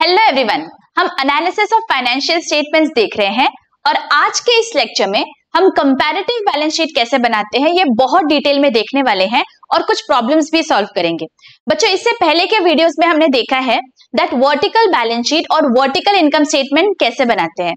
Hello everyone, हम analysis of financial statements देख रहे हैं और आज के इस लेक्चर में हम कंपैरेटिव बैलेंस शीट कैसे बनाते हैं ये बहुत डिटेल में देखने वाले हैं और कुछ प्रॉब्लम्स भी सॉल्व करेंगे। बच्चों, इससे पहले के वीडियोस में हमने देखा है दैट वर्टिकल बैलेंस शीट और वर्टिकल इनकम स्टेटमेंट कैसे बनाते हैं।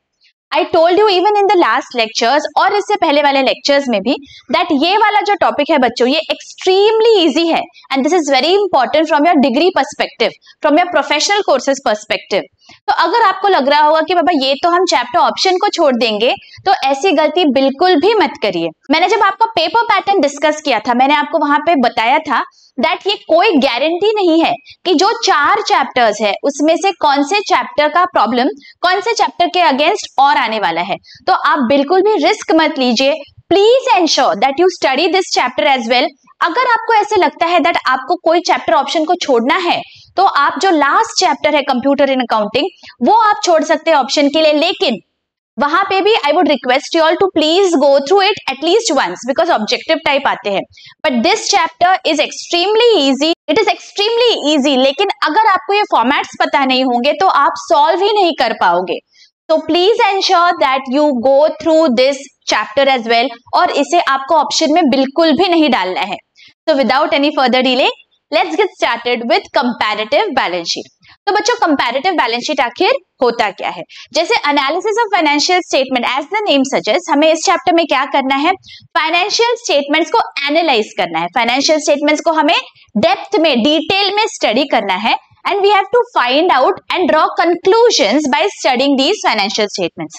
I told you even in the last lectures और इससे पहले वाले लेक्चर्स में भी दैट ये वाला जो टॉपिक है बच्चों, ये एक्सट्रीमली इजी है and this is very important from your degree perspective, from your professional courses perspective. तो अगर आपको लग रहा होगा कि बाबा ये तो हम चैप्टर ऑप्शन को छोड़ देंगे, तो ऐसी गलती बिल्कुल भी मत करिए। मैंने जब आपका पेपर पैटर्न डिस्कस किया था, मैंने आपको वहां पे बताया था दैट ये कोई गारंटी नहीं है कि जो 4 चैप्टर्स है उसमें से कौन से चैप्टर का प्रॉब्लम कौन से चैप्टर के अगेंस्ट और आने वाला है। तो आप बिल्कुल भी रिस्क मत लीजिए। Please ensure that you study this chapter as well. अगर आपको ऐसे लगता है दैट आपको कोई चैप्टर ऑप्शन को छोड़ना है, तो आप जो लास्ट चैप्टर है कंप्यूटर इन अकाउंटिंग, वो आप छोड़ सकते हैं ऑप्शन के लिए, लेकिन वहां पे भी I would request you all to please go through it at least once, because objective type आते हैं। But this chapter is extremely easy, it is extremely easy. लेकिन अगर आपको ये फॉर्मेट्स पता नहीं होंगे तो आप सॉल्व ही नहीं कर पाओगे। तो please ensure that you go through this chapter as well, और इसे आपको ऑप्शन में बिल्कुल भी नहीं डालना है। So without any further delay, let's get started with comparative balance sheet. तो बच्चों, comparative balance sheet आखिर होता क्या है? जैसे analysis of financial statement, as the name suggests, हमें इस चैप्टर में क्या करना है? फाइनेंशियल स्टेटमेंट्स को एनालाइज करना है। फाइनेंशियल स्टेटमेंट्स को हमें डेप्थ में, डिटेल में स्टडी करना है and we have to find out and draw conclusions by studying these financial statements.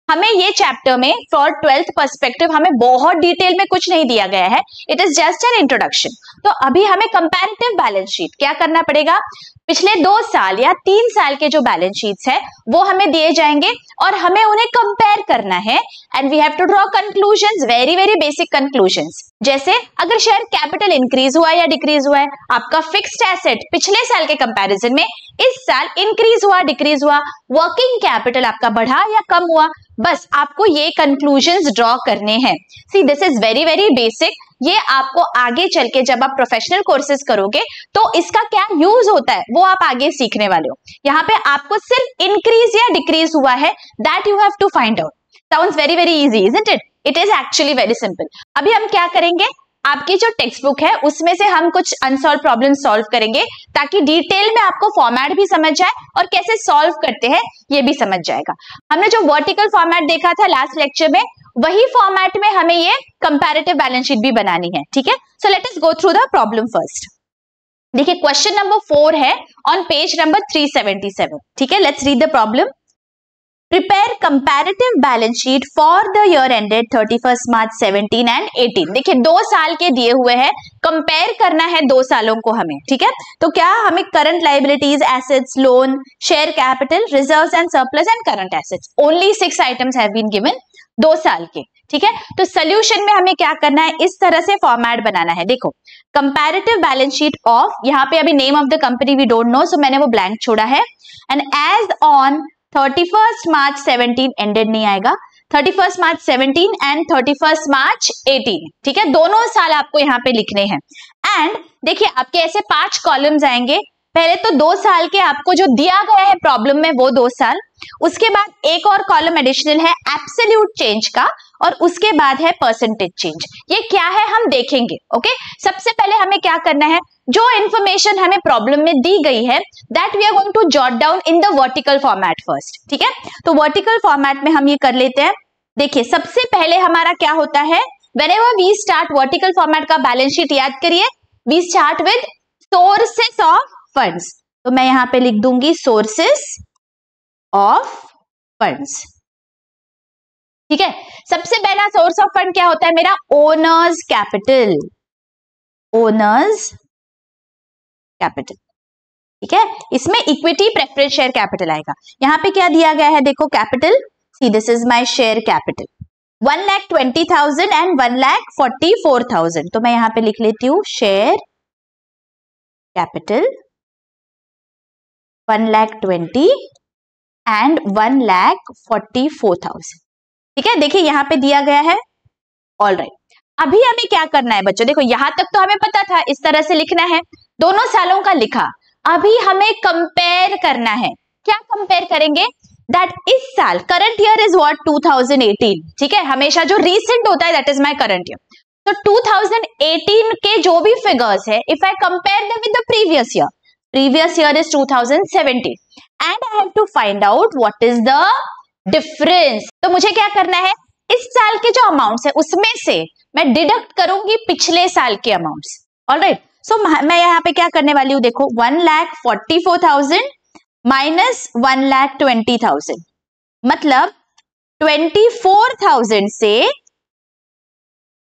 हमें ये चैप्टर में फॉर 12th पर्सपेक्टिव हमें बहुत डिटेल में कुछ नहीं दिया गया है, it is just an introduction. तो अभी हमें कंपैरेटिव बैलेंस शीट क्या करना पड़ेगा? पिछले 2 साल या 3 साल के जो बैलेंस शीट्स है वो हमें दिए जाएंगे और हमें उन्हें कंपेयर करना है and we have to draw conclusions, very very basic conclusions. जैसे अगर शेयर कैपिटल इंक्रीज हुआ या डिक्रीज हुआ है, आपका फिक्स्ड एसेट पिछले साल के कंपैरिजन में इस साल इंक्रीज हुआ डिक्रीज हुआ, वर्किंग कैपिटल आपका बढ़ा या कम हुआ, बस आपको ये कंक्लूजन्स ड्रॉ करने हैं। See this is very very basic. ये आपको आगे चल के जब आप प्रोफेशनल कोर्सेज करोगे तो इसका क्या यूज होता है वो आप आगे सीखने वाले हो। यहाँ पे आपको सिर्फ इंक्रीज या डिक्रीज हुआ है, that you have to find out. Sounds very very easy, isn't it? It is actually very simple. अभी हम क्या करेंगे, आपकी जो टेक्स्ट बुक है उसमें से हम कुछ अनसॉल्व प्रॉब्लम सॉल्व करेंगे ताकि डिटेल में आपको फॉर्मेट भी समझ जाए और कैसे सॉल्व करते हैं ये भी समझ जाएगा। हमने जो वर्टिकल फॉर्मेट देखा था लास्ट लेक्चर में, वही फॉर्मेट में हमें ये कंपैरेटिव बैलेंस शीट भी बनानी है, ठीक है? So let us go through the problem first. देखिए क्वेश्चन नंबर 4 है ऑन पेज नंबर 377, ठीक है? Let's read the problem. Prepare comparative balance sheet for the year ended 31st March 17 and 18। देखिए 2 साल के दिए हुए हैं, कंपेयर करना है 2 सालों को हमें, ठीक है? तो क्या हमें current liabilities, assets, loan, share capital, reserves and surplus and current assets, only 6 items have been given 2 साल के, ठीक है? तो सोल्यूशन में हमें क्या करना है, इस तरह से फॉर्मेट बनाना है। देखो कंपैरेटिव बैलेंस शीट ऑफ, यहाँ पे अभी name of the company we don't know, so मैंने वो ब्लैंक छोड़ा है। And as on 31st March 17 ended नहीं आएगा, 31st March 17 and 31st March 18, ठीक है? दोनों साल आपको यहाँ पे लिखने हैं। एंड देखिए आपके ऐसे 5 कॉलम्स आएंगे। पहले तो 2 साल के आपको जो दिया गया है प्रॉब्लम में वो 2 साल, उसके बाद एक और कॉलम एडिशनल है एब्सोल्यूट चेंज का, और उसके बाद है परसेंटेज चेंज। ये क्या है हम देखेंगे, ओके? सबसे पहले हमें क्या करना है, जो इंफॉर्मेशन हमें प्रॉब्लम में दी गई है that we are going to jot down in the vertical format first, ठीक है? तो वर्टिकल फॉर्मेट में हम ये कर लेते हैं। देखिए सबसे पहले हमारा क्या होता है, whenever we start vertical format का बैलेंस शीट, याद करिए we start with sources of funds. तो मैं यहां पे लिख दूंगी सोर्सेस ऑफ फंड्स, ठीक है? सबसे पहला सोर्स ऑफ फंड क्या होता है मेरा, ओनर्स कैपिटल, ओनर्स कैपिटल, ठीक है? इसमें इक्विटी प्रेफरेंस शेयर कैपिटल आएगा। यहाँ पे क्या दिया गया है, देखो capital, see this is my share capital 1,20,000 and 1,44,000। तो मैं यहाँ पे लिख लेती हूँ शेयर कैपिटल 1,20,000 एंड 1,44,000, ठीक है? देखिए यहाँ पे दिया गया है। ऑल राइट, अभी हमें क्या करना है बच्चों, देखो यहां तक तो हमें पता था इस तरह से लिखना है, दोनों सालों का लिखा। अभी हमें कंपेयर करना है, क्या कंपेयर करेंगे? दैट इस साल, करंट ईयर इज व्हाट 2018, ठीक है, हमेशा जो रीसेंट होता है that is my current year. तो 2018 के जो भी फिगर्स है, if I compare them with the previous year is 2017 and I have to find out what is the difference. तो मुझे क्या करना है, इस साल के जो अमाउंट्स है उसमें से मैं डिडक्ट करूंगी पिछले साल के अमाउंट्स. ऑलराइट, सो मैं यहाँ पे क्या करने वाली हूँ, देखो 1,44,000 माइनस 1,20,000, मतलब 24,000 से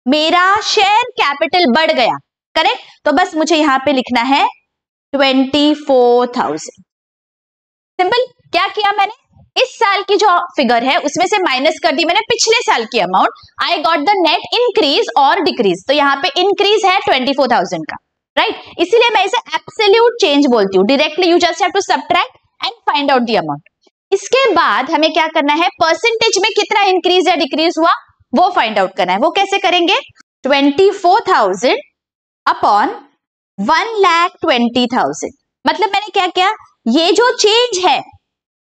मेरा शेयर कैपिटल बढ़ गया. करेक्ट, तो बस मुझे यहां पे लिखना है 24,000. सिंपल. क्या किया मैंने, इस साल की जो फिगर है उसमें से माइनस कर दी मैंने पिछले साल की amount. I got the net increase और डिक्रीज. तो यहाँ पे इंक्रीज है 24,000 का, राइट, इसीलिए मैं इसे एब्सोल्यूट चेंज बोलती हूँ. Directly you just have to subtract and find out the amount. इसके बाद हमें क्या करना है, परसेंटेज में कितना इंक्रीज या डिक्रीज हुआ वो फाइंड आउट करना है. वो कैसे करेंगे, 24,000 अपॉन 1,20,000. मतलब मैंने क्या किया, ये जो चेंज है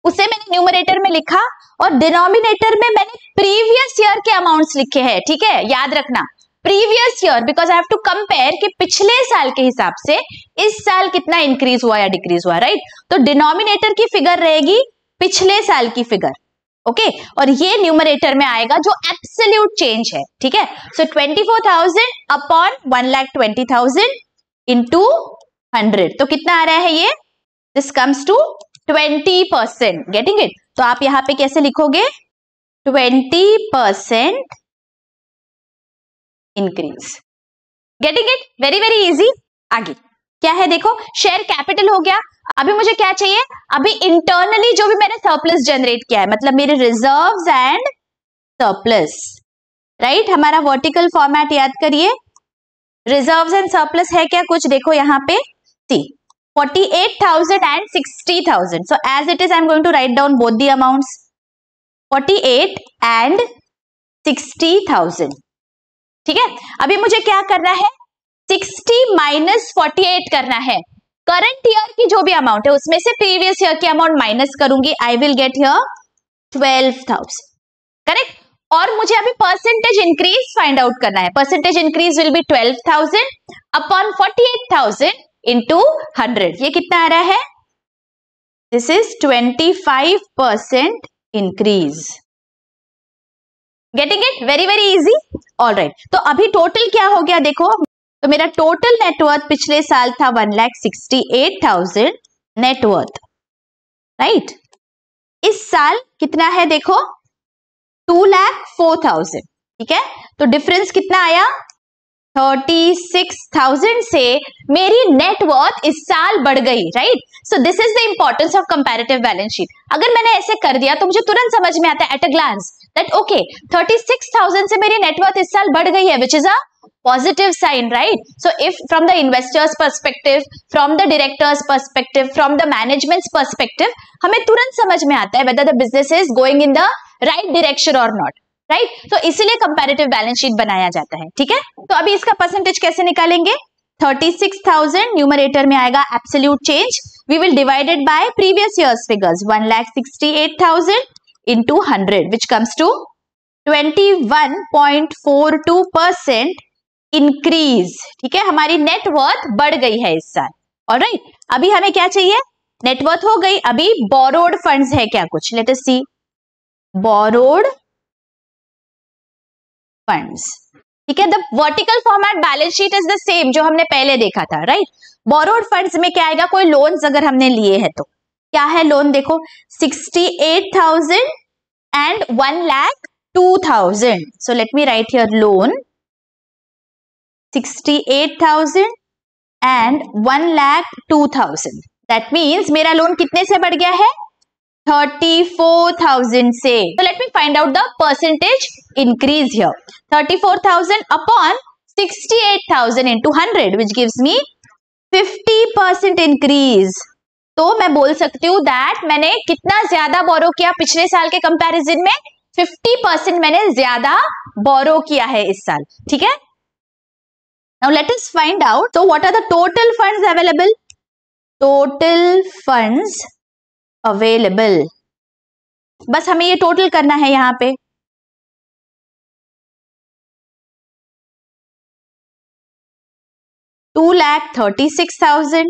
उसे मैंने न्यूमरेटर में लिखा और डिनोमिनेटर में मैंने प्रीवियस ईयर के अमाउंट्स लिखे हैं. ठीक है, याद रखना previous year, because I have to compare कि पिछले साल के हिसाब से इस साल कितना इंक्रीज हुआ या डिक्रीज हुआ. राइट, तो डिनोमिनेटर की फिगर रहेगी पिछले साल की फिगर. ओके, और ये न्यूमरेटर में आएगा जो एब्सोल्यूट चेंज है. ठीक है, सो 24,000 अपॉन 1,20,000 इंटू 100, तो कितना आ रहा है ये, this comes to 20%. Getting it? तो आप यहां पे कैसे लिखोगे, 20% increase. Getting it? Very very easy. आगे क्या है देखो, शेयर कैपिटल हो गया. अभी मुझे क्या चाहिए, अभी इंटरनली जो भी मैंने सरप्लस जनरेट किया है, मतलब मेरे रिजर्व्स एंड सरप्लस. राइट, हमारा वर्टिकल फॉर्मेट याद करिए. रिजर्व्स एंड सरप्लस है क्या कुछ, देखो यहाँ पे see 48,000 and 60,000. So as it is I am going to write down both the amounts, 48 and 60,000. ठीक है, अभी मुझे क्या करना है, 60 माइनस 48 करना है. करंट ईयर की जो भी अमाउंट है उसमें से प्रीवियस ईयर की अमाउंट माइनस करूंगी. I will get here 12,000. Correct, और मुझे अभी परसेंटेज इंक्रीज फाइंड आउट करना है. Percentage increase will be 12,000 upon 48,000 into 100. ये कितना आ रहा है, this is 25% increase. Getting it? Very very easy. Alright, तो अभी टोटल क्या हो गया देखो, तो मेरा टोटल नेटवर्थ पिछले साल था 1,68,000 नेटवर्थ. राइट, इस साल कितना है देखो, 2,04,000. ठीक है, तो डिफरेंस कितना आया, 36,000 से मेरी नेटवर्थ इस साल बढ़ गई. Right, so this is the importance of comparative balance sheet. अगर मैंने ऐसे कर दिया तो मुझे तुरंत समझ में आता है at a glance that okay 36,000 से मेरी नेटवर्थ इस साल बढ़ गई है, which is a positive sign, right? So if from the investors perspective, from the directors perspective, from the management's perspective, हमें तुरंत समझ में आता है whether the business is going in the right direction or not, right? So इसीलिए comparative balance sheet बनाया जाता है. ठीक है, तो अभी इसका परसेंटेज कैसे निकालेंगे, 36,000 न्यूमरेटर में आएगा absolute change, we will divide it by previous year's figures, 1,68,000 into 100, which comes to 21.42% increase. ठीक है, हमारी नेटवर्थ बढ़ गई है इस साल. ऑलराइट, अभी हमें क्या चाहिए, नेटवर्थ हो गई, अभी बोरोड फंड्स है क्या कुछ, let us see. Borrowed funds. ठीक है, the vertical format balance sheet is the same जो हमने पहले देखा था. राइट, बोरोड फंड्स में क्या आएगा, कोई लोन्स अगर हमने लिए हैं तो क्या है लोन, देखो 68,000 and 1,02,000. So let me right here loan 68,000 and 1,02,000. That means मेरा लोन कितने से बढ़ गया है, 34,000 से. So let me find out the percentage increase here. 34,000 upon 68,000 into 100, which gives me 50% increase. तो मैं बोल सकती हूँ that मैंने कितना ज्यादा बोरो किया पिछले साल के कंपैरिजन में, 50% मैंने ज्यादा बोरो किया है इस साल. ठीक है, now let us find out, so what are the total funds available? Total funds available, बस हमें ये टोटल करना है यहां पे। 2,36,000,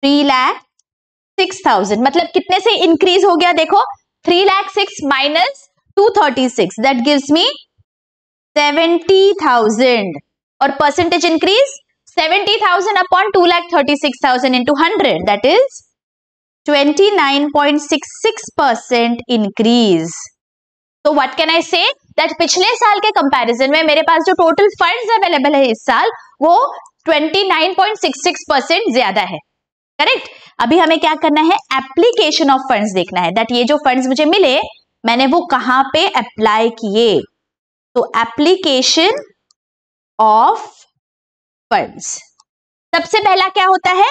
3,06,000, मतलब कितने से इंक्रीज हो गया देखो, 3,06,000 माइनस 236, दैट गिव्स मी 70,000, और percentage increase 70,000 upon 2,36,000 into 100, that is 29.66% increase. So what can I say? That पिछले साल के कंपैरिजन में मेरे पास जो टोटल फंड्स अवेलेबल है इस साल वो 29.66% ज्यादा है, करेक्ट। अभी हमें क्या करना है, एप्लीकेशन ऑफ फंड्स देखना है, दैट ये जो फंड्स मुझे मिले मैंने वो कहां पे अप्लाई किए। तो एप्लीकेशन ऑफ फंड्स, सबसे पहला क्या होता है,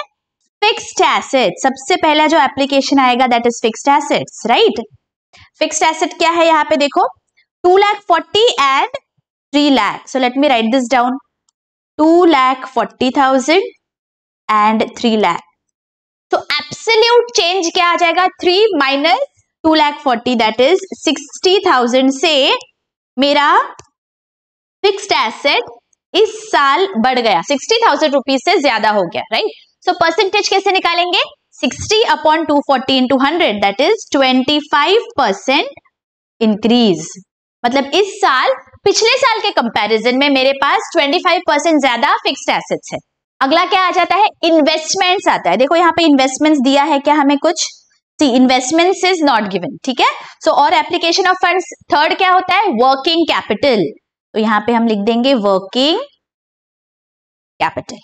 फिक्स्ड एसेट। सबसे पहला जो एप्लीकेशन आएगा that is fixed assets, right. Fixed asset क्या है, यहां पे देखो 2,40,000 and 3,00,000, so let me right this down, 2,40,000 and 3,00,000। तो एब्सोल्यूट चेंज क्या आ जाएगा, 3 माइनस 2,40,000 दैट इज 60,000 से मेरा फिक्स्ड एसेट इस साल बढ़ गया, 60,000 रुपीज से ज्यादा हो गया, राइट। सो परसेंटेज कैसे निकालेंगे, 60 upon 240 into 100 that is 25% increase. मतलब इस साल पिछले साल के कंपैरिजन में मेरे पास 25% ज्यादा फिक्स्ड एसेट्स है। अगला क्या आ जाता है, इन्वेस्टमेंट्स आता है। देखो यहाँ पे इन्वेस्टमेंट्स दिया है क्या हमें कुछ, सी इन्वेस्टमेंट्स इज नॉट गिवन, ठीक है। सो और एप्लीकेशन ऑफ फंड्स थर्ड क्या होता है, वर्किंग कैपिटल। तो यहाँ पे हम लिख देंगे वर्किंग कैपिटल,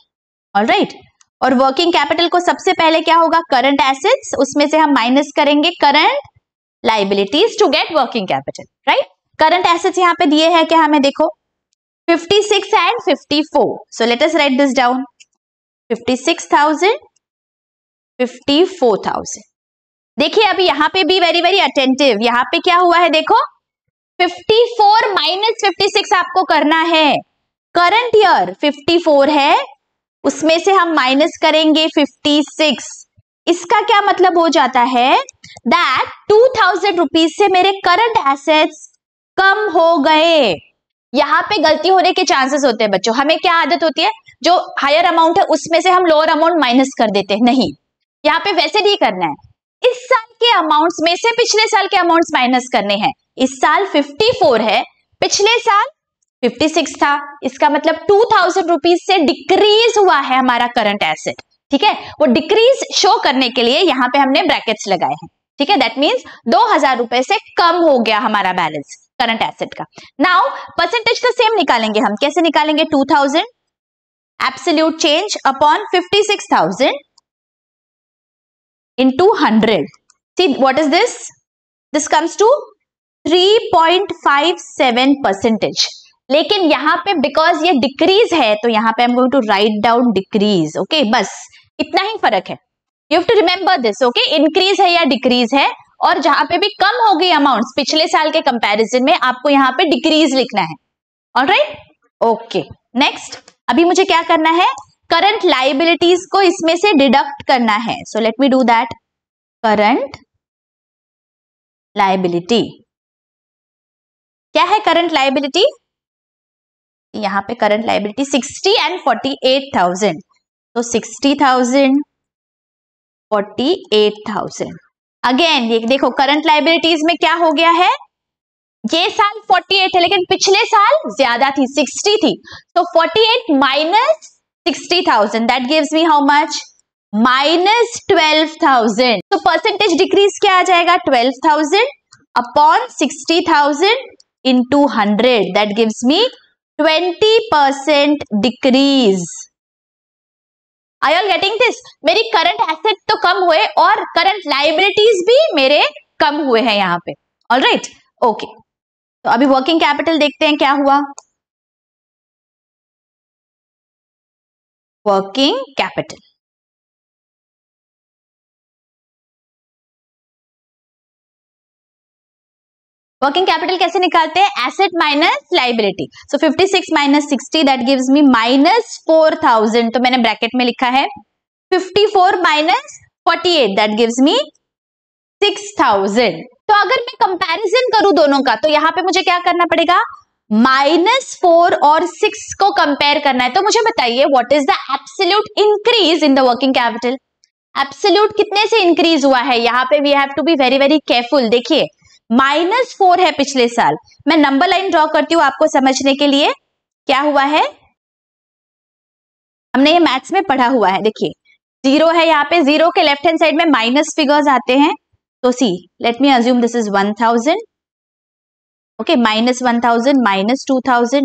ऑलराइट। और वर्किंग कैपिटल को सबसे पहले क्या होगा, करंट एसेट्स, उसमें से हम माइनस करेंगे current liabilities to get working capital, right. Current assets यहाँ पे दिए हैं क्या हमें, देखो 56 and 54, so let us write this down, 56,000, 54,000। देखिए अभी यहाँ पे भी वेरी वेरी अटेंटिव, यहाँ पे क्या हुआ है देखो, 54 माइनस 56 आपको करना है। करंट ईयर 54 है, उसमें से हम माइनस करेंगे 56। इसका क्या मतलब हो जाता है, दैट 2,000 रुपीज से मेरे करंट एसेट्स कम हो गए। यहाँ पे गलती होने के चांसेस होते हैं बच्चों, हमें क्या आदत होती है, जो हायर अमाउंट है उसमें से हम लोअर अमाउंट माइनस कर देते हैं, नहीं, यहाँ पे वैसे नहीं करना है। इस साल के अमाउंट्स में से पिछले साल के अमाउंट्स माइनस करने हैं। इस साल 54 है, पिछले साल 56 था, इसका मतलब 2,000 रुपीज से डिक्रीज हुआ है हमारा करंट एसेट, ठीक है। वो डिक्रीज शो करने के लिए यहाँ पे हमने ब्रैकेट्स लगाए हैं, ठीक है। दैट मीन्स 2,000 रुपए से कम हो गया हमारा बैलेंस करंट एसेट का। नाउ परसेंटेज का सेम निकालेंगे हम, कैसे निकालेंगे, 2,000 absolute change upon 56,000 into 100. See what is this? This comes to 3.57%. लेकिन यहाँ पे बिकॉज ये डिक्रीज है तो यहाँ पे I'm going to write down decrease. Okay बस इतना ही फर्क है, you have to remember this. Okay increase है या डिक्रीज है, और जहां पे भी कम हो गई अमाउंट्स पिछले साल के कंपैरिजन में आपको यहाँ पे डिक्रीज लिखना है, ऑलराइट। ओके नेक्स्ट, अभी मुझे क्या करना है, करंट लाइबिलिटीज को इसमें से डिडक्ट करना है। So let me do that. Current liability क्या है, करंट लाइबिलिटी, यहाँ पे करंट लाइबिलिटी 60 एंड 48,000, तो 60,000, 48,000। अगेन ये देखो करंट लाइबिलिटीज में क्या हो गया है, ये साल 48 है लेकिन पिछले साल ज्यादा थी, 60 थी, तो 48 minus 60,000 that gives me how much, minus 12,000। तो परसेंटेज डिक्रीज क्या आ जाएगा, 12,000 upon 60,000 into 100 that gives me 20% decrease. Are you all getting this? मेरी करंट एसेट तो कम हुए और करंट लाइबिलिटीज भी मेरे कम हुए हैं यहाँ पे, ऑलराइट। ओके तो अभी वर्किंग कैपिटल देखते हैं क्या हुआ। वर्किंग कैपिटल, वर्किंग कैपिटल कैसे निकालते हैं, asset minus liability. So 56 minus 60 that gives me minus 4,000, तो मैंने ब्रैकेट में लिखा है 54 माइनस 48 दैट गिव्स मी 6000। तो अगर मैं कंपैरिजन करूं दोनों का तो यहां पे मुझे क्या करना पड़ेगा, -4 और 6 को कंपेयर करना है। तो मुझे बताइए what is the absolute increase in the working capital. Absolute कितने से इंक्रीज हुआ है, यहाँ पे we have to be very very careful. देखिए -4 है पिछले साल, मैं नंबर लाइन ड्रॉ करती हूँ आपको समझने के लिए। क्या हुआ है, हमने ये मैथ्स में पढ़ा हुआ है। देखिए 0 है यहाँ पे, 0 के लेफ्ट हैंड साइड में माइनस फिगर्स आते हैं। तो see let me assume this is 1000, okay, -1000, -2000,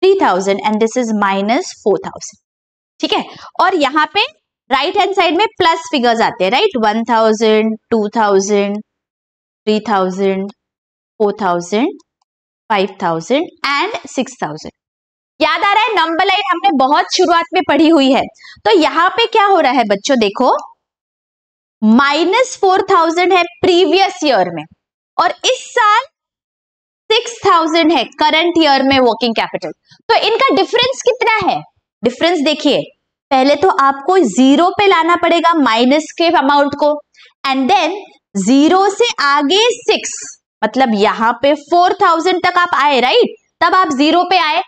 -3000 and this is -4000, ठीक है। और यहाँ पे राइट हैंड साइड में प्लस फिगर्स आते हैं, राइट, 1000, 2000, 3000, 4000, 5000 एंड 6000। याद आ रहा है, नंबर लाइन हमने बहुत शुरुआत में पढ़ी हुई है। तो यहाँ पे क्या हो रहा है बच्चों, देखो -4000 है प्रीवियस ईयर में और इस साल 6000 है करंट ईयर में वर्किंग कैपिटल। तो इनका डिफरेंस कितना है, डिफरेंस देखिए, पहले तो आपको 0 पे लाना पड़ेगा माइनस के अमाउंट को, एंड देन 0 से आगे 6, मतलब यहां पे 4000 तक आप आए, राइट, तब आप 0 पे आए।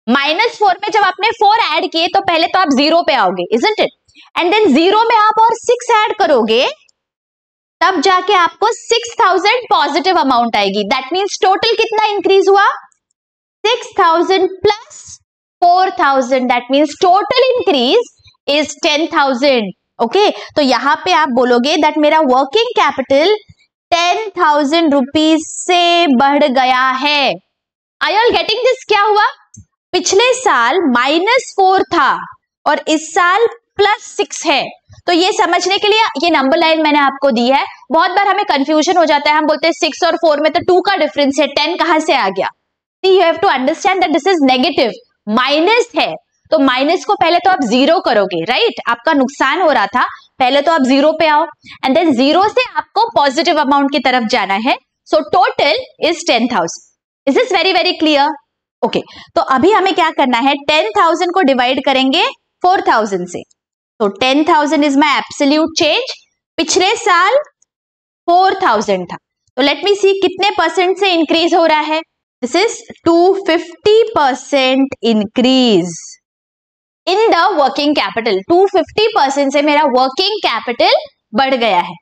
-4 में जब आपने 4 ऐड किए तो पहले तो आप 0 पे आओगे, इजंट इट, एंड देन 0 में आप और 6 ऐड करोगे, तब जाके आपको 6000 पॉजिटिव अमाउंट आएगी। दैट मींस टोटल कितना इंक्रीज हुआ, 6000 plus 4000, that means total increase is 10,000। Okay, तो यहां पे आप बोलोगे दैट मेरा वर्किंग कैपिटल 10,000 रुपीज से बढ़ गया है। Are you all getting this? क्या हुआ, पिछले साल -4 था और इस साल +6 है। तो ये समझने के लिए ये नंबर लाइन मैंने आपको दी है। बहुत बार हमें कंफ्यूजन हो जाता है, हम बोलते हैं 6 और 4 में तो 2 का डिफरेंस है, 10 कहां से आ गया। See you have to understand that this is negative, minus है, तो माइनस को पहले तो आप 0 करोगे, राइट, आपका नुकसान हो रहा था, पहले तो आप 0 पे आओ एंड देन 0 से आपको पॉजिटिव अमाउंट की तरफ जाना है। So total is 10,000। Is this very very clear? Okay, तो अभी हमें क्या करना है, 10,000 को डिवाइड करेंगे 4000 से। तो 10,000 इज माई एब्सोल्यूट चेंज, पिछले साल 4000 था, तो लेट मी सी कितने परसेंट से इंक्रीज हो रहा है। This is 250% increase in the working capital. 250% से मेरा वर्किंग कैपिटल बढ़ गया है।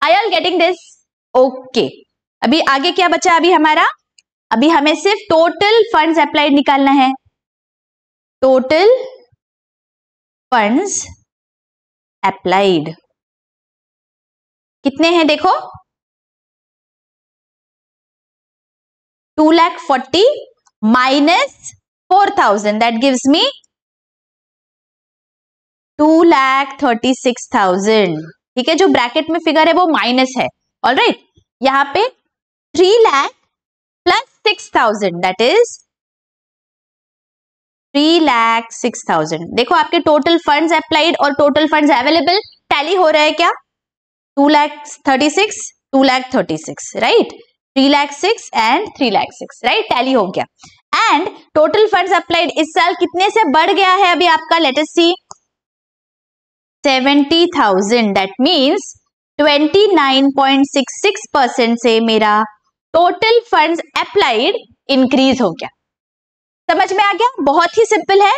Are you all getting this? Okay, अभी आगे क्या बचा अभी हमारा, अभी हमें सिर्फ टोटल फंड्स अप्लाइड निकालना है। टोटल फंड्स अप्लाइड कितने हैं, देखो 2,40,000 माइनस 4,000 दैट गिव्स मी 2,36,000। ठीक है, जो ब्रैकेट में फिगर है वो माइनस है, ऑलराइट। यहां पे 3 लाख प्लस 6,000 दैट इज 3,06,000। देखो आपके टोटल फंड्स अप्लाइड और टोटल फंड्स अवेलेबल टैली हो रहा है क्या, 2,36,000 2,36,000, राइट, 3,06,000 एंड 3,06,000, राइट, टैली हो गया। एंड टोटल फंड्स अप्लाइड इस साल कितने से बढ़ गया है अभी आपका, let us see 70,000, that means 29.66% से मेरा टोटल फंड्स अप्लाइड इंक्रीज हो गया। समझ में आ गया? बहुत ही सिंपल है।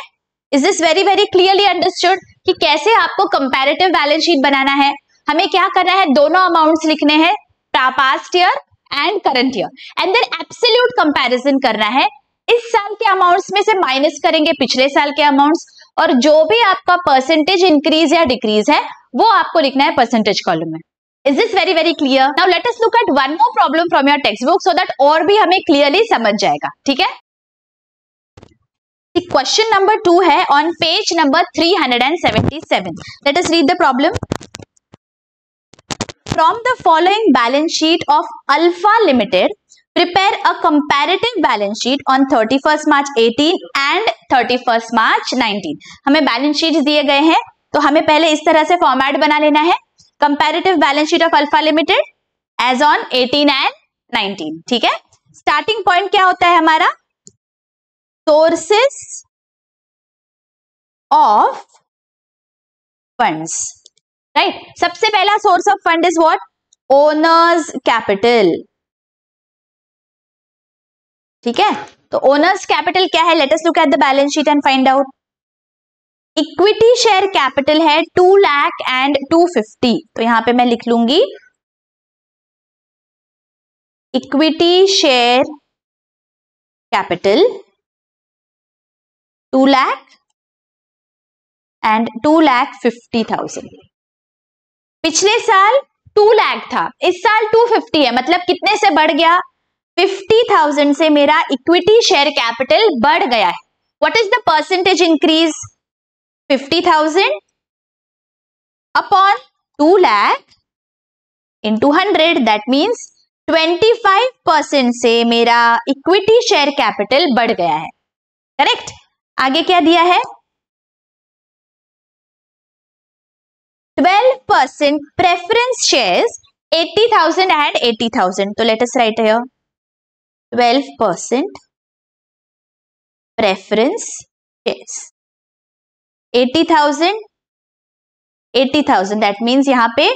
Is this very very clearly understood कि कैसे आपको कंपैरेटिव बैलेंस शीट बनाना है। हमें क्या करना है, दोनों अमाउंट्स लिखने हैं, past year and current year, and then absolute comparison करना है। इस साल के अमाउंट्स में से माइनस करेंगे पिछले साल के अमाउंट्स, और जो भी आपका परसेंटेज इंक्रीज या डिक्रीज है वो आपको लिखना है परसेंटेज कॉलम में। Is this very very clear? Now let us look at one more problem from your text book so that और भी हमें क्लियरली समझ जाएगा। ठीक है, क्वेश्चन नंबर 2 है on page number 377. Let us read the problem. From the following balance sheet of Alpha Limited, prepare a comparative balance sheet on 31st March 18 and 31st March 19. हमें balance sheet दिए गए हैं, तो हमें पहले इस तरह से फॉर्मेट बना लेना है, comparative balance sheet of Alpha Limited as on 18 and 19. ठीक है, स्टार्टिंग पॉइंट क्या होता है हमारा, सोर्सेस ऑफ फंड्स, राइट। सबसे पहला source of fund is what? Owners capital. ठीक है, तो ओनर्स कैपिटल क्या है? Let us look at the balance sheet and find out. Equity share capital है 2 लाख एंड 250, तो यहां पे मैं लिख लूंगी equity share capital 2 lakh and 2,50,000। पिछले साल 2 लाख था, इस साल 250 है, मतलब कितने से बढ़ गया? 50,000 से मेरा इक्विटी शेयर कैपिटल बढ़ गया है। What is the percentage increase? 50,000 upon 2 lakh into 100, that means 25% से मेरा इक्विटी शेयर कैपिटल बढ़ गया है। करेक्ट। आगे क्या दिया है? 12% प्रेफरेंस शेयर्स 80,000 एंड 80,000, तो let us write here 12% preference shares 80,000 80,000, that means यहां पे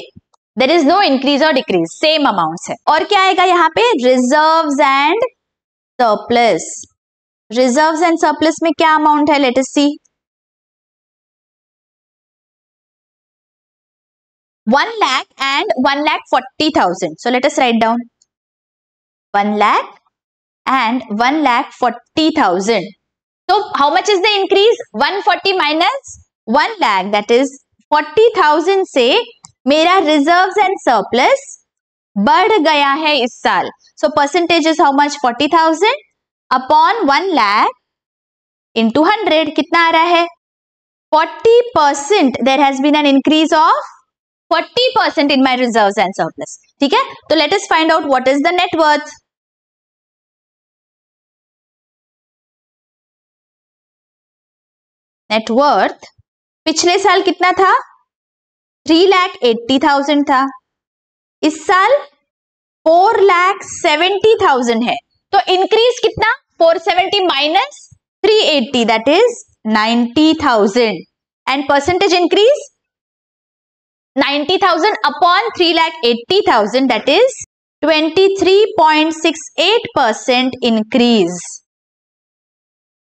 देयर इज नो इंक्रीज और डिक्रीज, सेम अमाउंट्स है। और क्या आएगा यहाँ पे? Reserves and surplus. रिजर्व्स एंड सरप्लस में क्या अमाउंट है? Let us see 1 lakh and 1,40,000. So let us write down 1 lakh and 1,40,000. So how much is the increase? 140 minus 1 lakh, that is 40,000 से मेरा रिजर्व्स एंड सरप्लस बढ़ गया है इस साल। So percentage is how much? 40,000 upon 1 lakh into 100, कितना आ रहा है? 40%. There has been an increase of 40% in my reserves and surplus. ठीक है, तो let us find out what is the net worth. Net worth पिछले साल कितना था? 3,80,000 था, इस साल 4,70,000 है, तो इंक्रीज कितना? 470 minus 380, that is 90,000, and percentage increase 90,000 upon 3,80,000, that is 23.68% increase.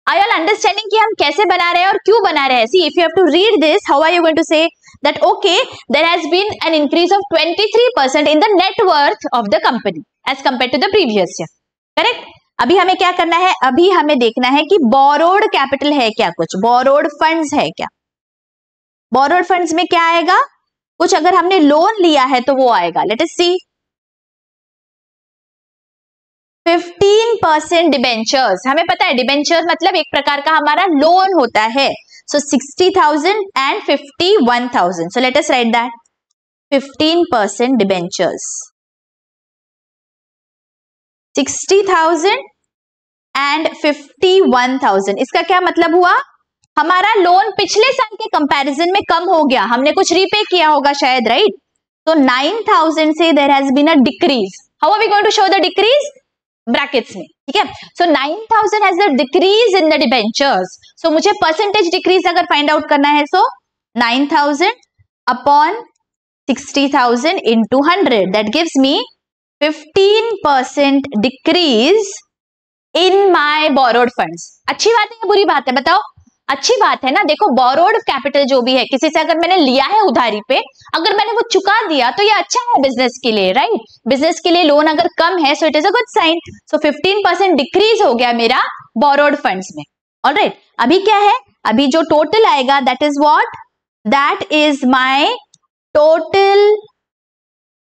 Are you all understanding कि हम कैसे बना रहे हैं और क्यों बना रहे हैं? See, if you have to read this, how are you going to say that okay, there has been an increase of 23% in the net worth of the company as compared to the previous year. Correct? अभी हमें क्या करना है? अभी हमें देखना है कि borrowed capital है क्या, कुछ borrowed funds है क्या। borrowed funds में क्या आएगा? कुछ अगर हमने लोन लिया है तो वो आएगा। Let us see. 15% डिबेंचर्स, हमें पता है डिबेंचर मतलब एक प्रकार का हमारा लोन होता है। सो 60,000 and 51,000, so let us right that 15% debentures 60,000 and 51,000। इसका क्या मतलब हुआ? हमारा लोन पिछले साल के कंपैरिजन में कम हो गया, हमने कुछ रीपे किया होगा शायद, राइट? तो 9,000 से there has been a decrease. How are we going to show the decrease? Brackets में, ठीक है। So 9,000 has a decrease in the debentures. So मुझे परसेंटेज डिक्रीज अगर फाइंड आउट करना है, so 9,000 upon 60,000 into 100, that gives me 15% decrease in my borrowed funds. अच्छी बात है या बुरी बात है? बताओ। अच्छी बात है ना। देखो, बोरोड कैपिटल जो भी है, किसी से अगर मैंने लिया है उधारी पे, अगर मैंने वो चुका दिया तो ये अच्छा है बिजनेस के लिए, राइट? बिजनेस के लिए लोन अगर कम है, so it is a good sign. So 15% decrease हो गया मेरा बोरोड फंड्स में। ऑलराइट, अभी क्या है? अभी जो टोटल आएगा, that is what? That is my total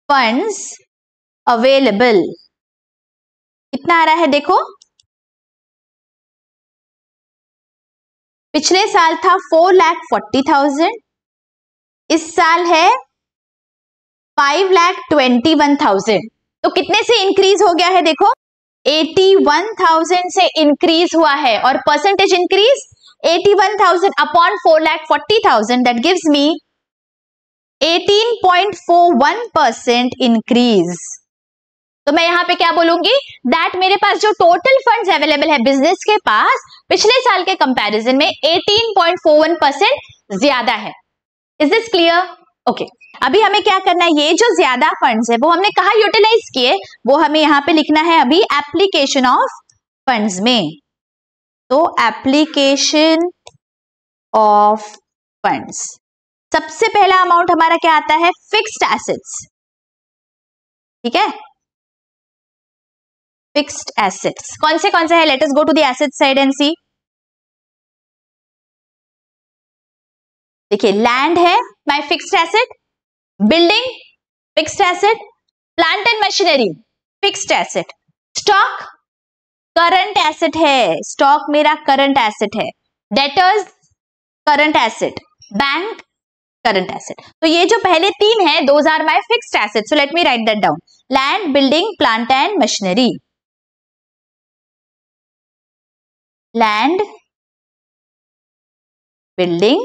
funds available. कितना आ रहा है देखो, पिछले साल था 4,40,000, इस साल है 5,21,000। तो कितने से इंक्रीज हो गया है देखो? 81,000 से इंक्रीज हुआ है, और percentage increase 81,000 upon 4,40,000, that gives me 18.41% increase. तो मैं यहां पे क्या बोलूंगी? दैट मेरे पास जो टोटल फंड्स अवेलेबल है बिजनेस के पास, पिछले साल के कंपैरिजन में 18.41% ज्यादा है। Is this clear? ओके अभी हमें क्या करना है, ये जो ज्यादा फंड्स है वो हमने कहा यूटिलाइज किए, वो हमें यहाँ पे लिखना है अभी एप्लीकेशन ऑफ फंड्स में। तो एप्लीकेशन ऑफ फंड्स, सबसे पहला अमाउंट हमारा क्या आता है, फिक्स्ड एसेट्स, ठीक है, फिक्स्ड एसेट्स कौन से है, let us go to the asset side and see. देखिए लैंड है my fixed asset, building fixed asset, plant and machinery fixed asset, stock current asset है, स्टॉक मेरा करंट एसेट है, debtors current asset, bank current asset. तो ये जो पहले तीन है those are my fixed asset, so let me write that down, land, building, plant and machinery, land, building,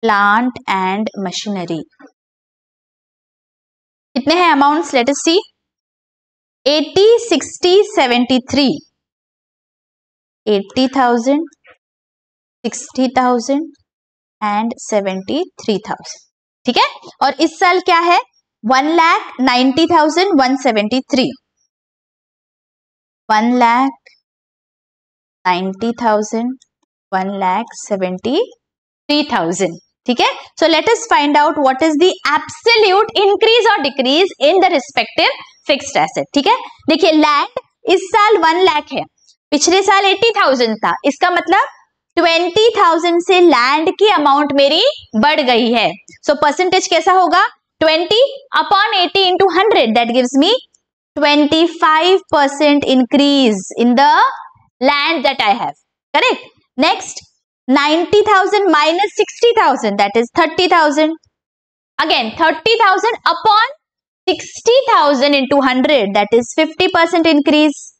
plant and machinery. कितने हैं amounts, let us see, 80, 60, 73, 80,000, 60,000 and 73,000, ठीक है। और इस साल क्या है, 1,90,173, 1,90,000, 1,73,000, ठीक है। So let us find out what is the absolute increase और decrease in the respective fixed asset, ठीक है। देखिए लैंड इस साल 1 लाख है, पिछले साल 80,000 था, इसका मतलब 20,000 से लैंड की अमाउंट मेरी बढ़ गई है। सो परसेंटेज कैसा होगा, 20 upon 80 into 100, that gives me 25% increase in the land that I have, correct? Next 90,000 minus 60,000, that is 30,000, again 30,000 upon 60,000 into 100, that is 50% increase,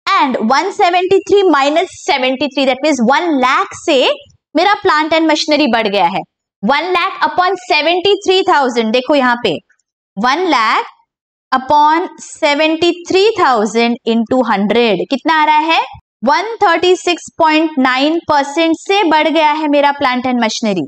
and 173 minus 73, that means 1 lakh से मेरा plant and machinery बढ़ गया है, 1 lakh upon 73,000, देखो यहाँ पे 1 lakh upon 73,000 into 100 कितना आ रहा है, 136.9% से बढ़ गया है मेरा plant and machinery.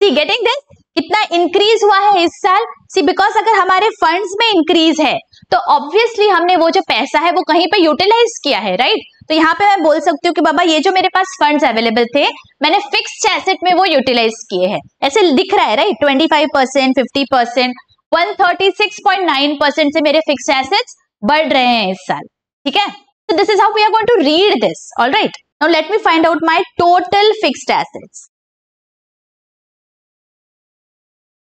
See getting this, कितना इंक्रीज हुआ है इस साल, सी बिकॉज अगर हमारे फंड्स में इंक्रीज है तो ऑब्वियसली हमने वो जो पैसा है वो कहीं पे यूटिलाइज किया है, राइट। तो यहाँ पे मैं बोल सकती हूँ कि बाबा ये जो मेरे पास फंड्स अवेलेबल थे मैंने फिक्स्ड एसेट में वो यूटिलाइज किए हैं, ऐसे दिख रहा है, राइट, 25%, 50%, 136.9% से मेरे फिक्स्ड एसेट्स बढ़ रहे हैं इस साल, ठीक है। So this is how we are going to read this, all right. Now let me find out my total fixed assets.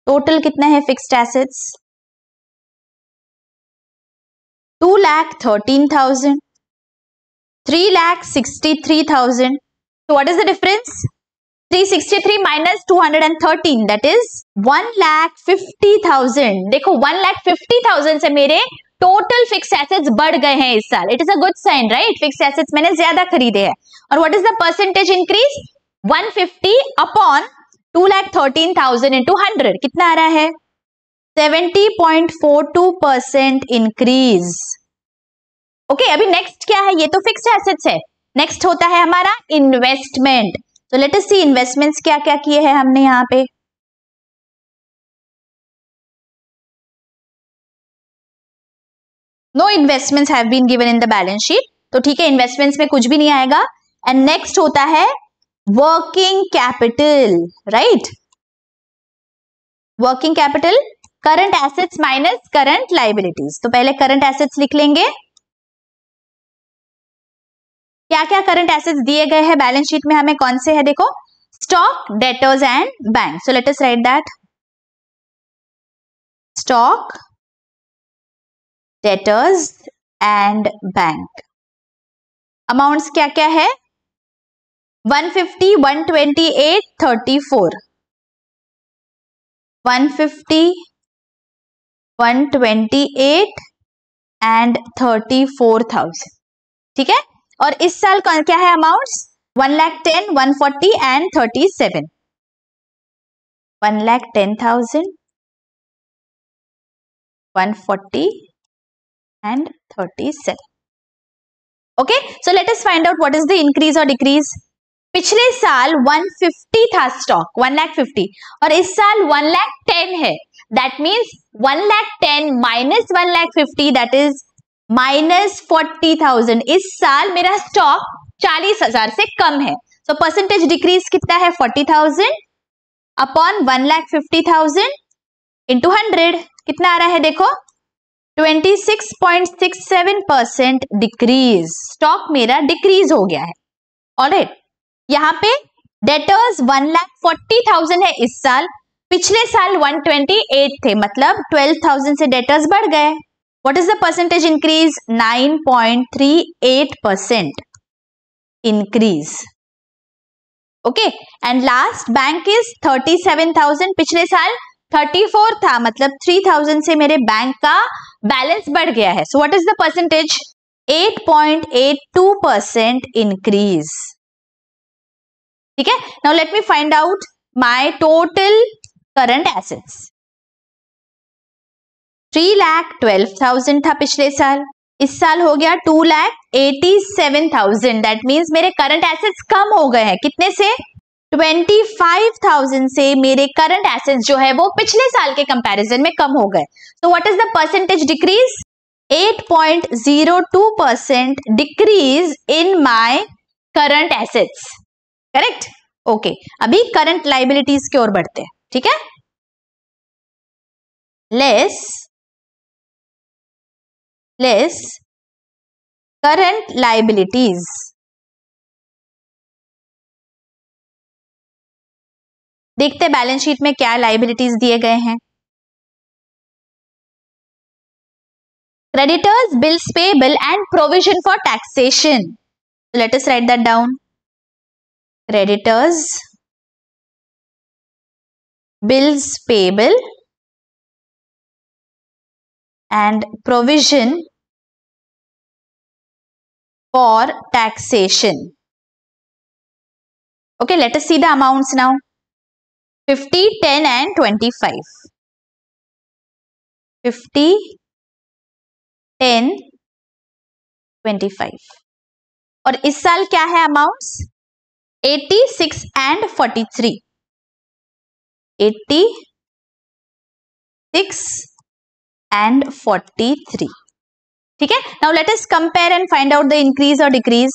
Total कितना है fixed assets? 2,13,000, 3,63,000. So what is the difference? 363 minus 213, that is 1,50,000. देखो 1,50,000 से मेरे total fix assets बढ़ गए हैं इस साल, it is a good sign, right. Fix assets मैंने ज्यादा खरीदे हैं। और what is the percentage increase, 150 upon 2,13,000 into 100 कितना आ रहा है, 70.42% इंक्रीज। ओके अभी नेक्स्ट क्या है, ये तो फिक्स्ड एसेट्स है, नेक्स्ट होता है हमारा इन्वेस्टमेंट। तो लेट अस सी इन्वेस्टमेंट्स क्या क्या किए हैं हमने यहाँ पे। No investments have been given in the balance sheet, तो ठीक है इन्वेस्टमेंट्स में कुछ भी नहीं आएगा। एंड नेक्स्ट होता है working capital, right. Working capital current assets minus current liabilities. तो पहले करंट एसेट्स लिख लेंगे, क्या क्या करंट एसेट्स दिए गए हैं बैलेंस शीट में हमें, कौन से है, देखो stock, debtors and bank. So let us right that, stock, debtors and bank. Amounts क्या क्या है, 150, 128, 34, 150, 128 एंड 34,000, ठीक है। और इस साल क्या है amounts, 1,10,000, 140 and 37, 1,10,000, 140 and 37. Okay, so let us find out what is the increase or decrease. पिछले साल 150 था स्टॉक, 1,50,000 और इस साल 1,10,000 है। That means 1,10,000 minus 1,50,000 that is minus 40,000। इस साल मेरा स्टॉक 40,000 से कम है। सो परसेंटेज डिक्रीज कितना है? 40,000 अपॉन 1,50,000 इंटू 100 कितना आ रहा है? देखो 26.67% डिक्रीज। स्टॉक मेरा डिक्रीज हो गया है। ऑलराइट, यहाँ पे डेटर्स 1,40,000 है इस साल, पिछले साल 128 थे, मतलब 12,000 से डेटर्स बढ़ गए। What is the percentage increase? 9.38% increase. Okay, and last bank is 37,000, पिछले साल 34 था, मतलब 3,000 से मेरे बैंक का बैलेंस बढ़ गया है। So what is the percentage? 8.82% increase. ठीक है, now let me find out my total current assets. 3,12,000 था पिछले साल, इस साल हो गया 2,87,000। दैट मीन्स मेरे करंट एसेट्स कम हो गए हैं। कितने से? 25,000 से मेरे करंट एसेट्स जो है वो पिछले साल के कंपैरिजन में कम हो गए। So what is the percentage decrease? 8.02% decrease in my current assets. Correct? Okay, अभी करंट लाइबिलिटीज की ओर बढ़ते हैं। ठीक है, लेस करंट लाइबिलिटीज। देखते बैलेंस शीट में क्या लाइबिलिटीज दिए गए हैं। Creditors, bills payable and provision for taxation. Late us right that down. Creditors, bills payable and provision for taxation. Okay, let us see the amounts now. 50, 10 and 25. 50, 10, 25. और इस साल क्या है अमाउंट्स? 86 and 43. 86 and 43. ठीक है, now let us compare and find out the increase और decrease.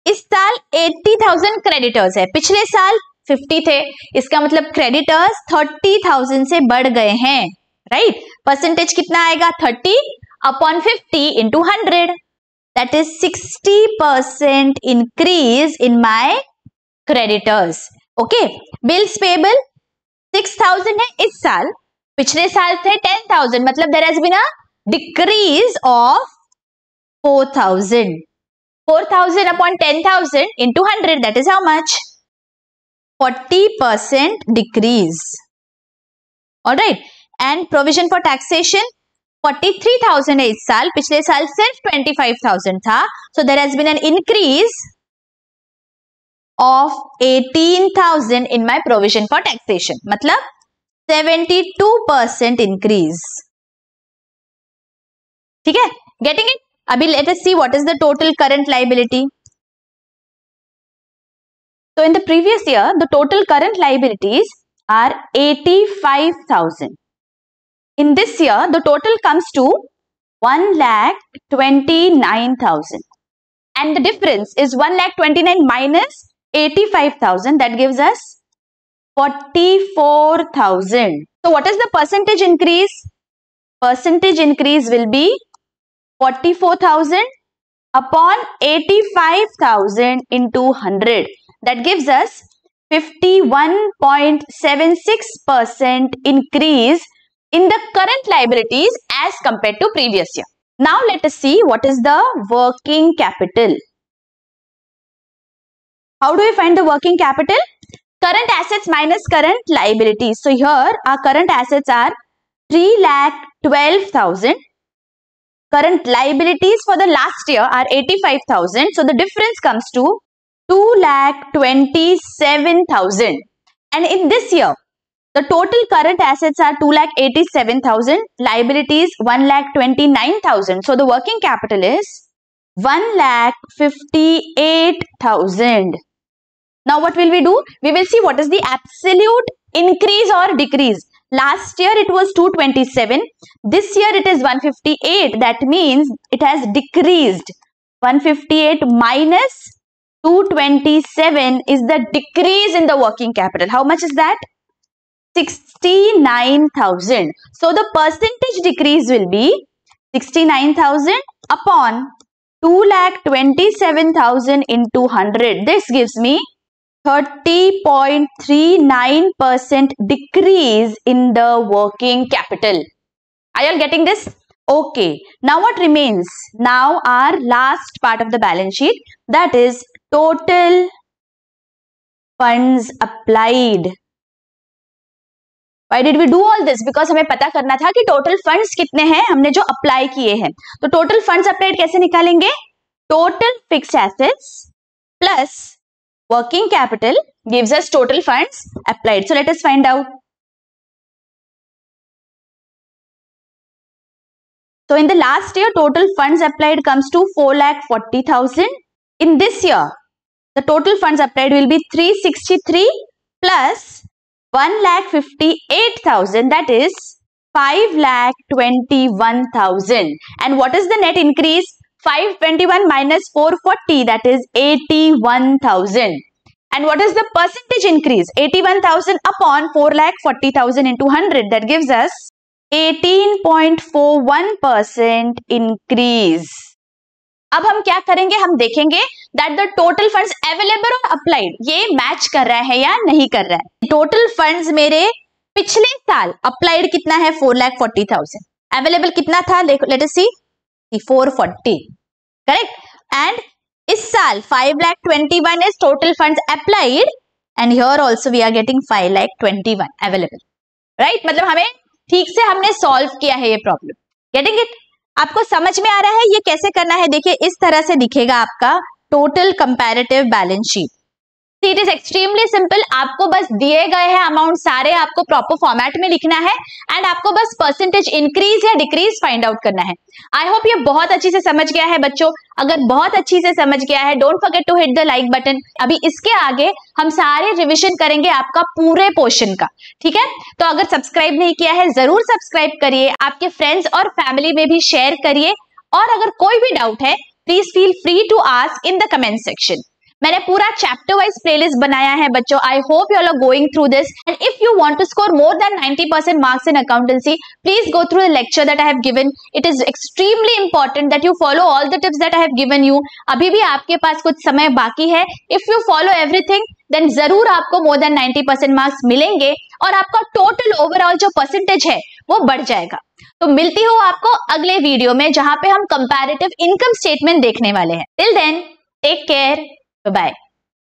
इस साल 80,000 क्रेडिटर्स है, पिछले साल 50 थे, इसका मतलब क्रेडिटर्स 30,000 से बढ़ गए हैं। राइट, परसेंटेज कितना आएगा? 30 upon 50 into 100 that is 60% increase in my creditors. Okay, bills payable 6,000 है इस साल, पिछले साल थे 10,000, मतलब there has been a decrease of 4,000। 4,000 upon 10,000 into 100 that is how much? 40% decrease. Alright, and provision for taxation 43,000 है इस साल, पिछले साल सिर्फ 25,000 था, so there has been an increase of 18,000 in my provision for taxation, मतलब 72% increase. ठीक है, getting it? अभी let us see what is the total current liability. So in the previous year, the total current liabilities are 85,000. In this year, the total comes to 1,29,000. And the difference is 1,29,000 minus 85,000, that gives us 44,000. So what is the percentage increase? Percentage increase will be 44,000 upon 85,000 into 100. That gives us 51.76% increase in the current liabilities as compared to previous year. Now let us see what is the working capital. How do we find the working capital? Current assets minus current liabilities. So here our current assets are 3,12,000. Current liabilities for the last year are 85,000. So the difference comes to 2,27,000. And in this year, the total current assets are 2,87,000. Liabilities 1,29,000. So the working capital is 1,58,000. Now what will we do? We will see what is the absolute increase or decrease. Last year it was 227. This year it is 158. That means it has decreased. 158 minus 227 is the decrease in the working capital. How much is that? 69,000. So the percentage decrease will be 69,000 upon 2,27,000 into 100. This gives me 30.39% decrease in the working capital. Are you all getting this? Okay. Now what remains? Now our last part of the balance sheet, that is total funds applied. Why did we do all this? Because हमें पता करना था कि total funds कितने हैं हमने जो apply किए हैं. तो टोटल फंड्स अप्लाइड कैसे निकालेंगे? Total fixed assets plus working capital gives us total funds applied. So let us find out. So in the last year, total funds applied comes to 4,40,000. In this year, the total funds applied will be 363 plus 1,58,000, that is 5,21,000. And what is the net increase? 521 minus 440, that is 81,000. And what is the percentage increase? 81,000 upon 4,40,000 into 100, that gives us 18.41% increase. अब हम क्या करेंगे? हम देखेंगे that the total funds available or applied ये match कर रहा है या नहीं कर रहा है. टोटल फंड्स मेरे पिछले साल अप्लाइड कितना है? 4,40,000. अवेलेबल कितना था? Let us see 440. Correct. And इस साल 5,21,000 is total funds applied and here also we are getting 5,21,000 available. Right. मतलब हमें ठीक से हमने सॉल्व किया है ये प्रॉब्लम. Getting it? आपको समझ में आ रहा है ये कैसे करना है? देखिए इस तरह से दिखेगा आपका total comparative balance sheet. It is extremely simple. आपको बस दिए गए हैं अमाउंट सारे आपको प्रॉपर फॉर्मेट में लिखना है एंड आपको बस परसेंटेज इंक्रीज या डिक्रीज फाइंड आउट करना है. आई होप ये बहुत अच्छी से समझ गया है बच्चों. अगर बहुत अच्छी से समझ गया है, don't forget to hit the like button. अभी इसके आगे हम सारे रिविजन करेंगे आपका पूरे पोर्शन का. ठीक है. तो अगर सब्सक्राइब नहीं किया है जरूर सब्सक्राइब करिए, आपके फ्रेंड्स और फैमिली में भी शेयर करिए. और अगर कोई भी डाउट है please feel free to ask in the comment section. मैंने पूरा चैप्टर वाइज प्लेलिस्ट बनाया है बच्चों. I hope you are going through this and if you want to score more than 90% marks in accountancy please go through the lecture that I have given. It is extremely important that you follow all the tips that I have given you. अभी भी आपके पास कुछ समय बाकी है. If you follow everything then जरूर आपको मोर देन 90% मार्क्स मिलेंगे और आपका टोटल ओवरऑल जो परसेंटेज है वो बढ़ जाएगा. तो मिलती हूँ आपको अगले वीडियो में जहां पे हम कंपैरेटिव इनकम स्टेटमेंट देखने वाले हैं. Till then take care. Bye-bye.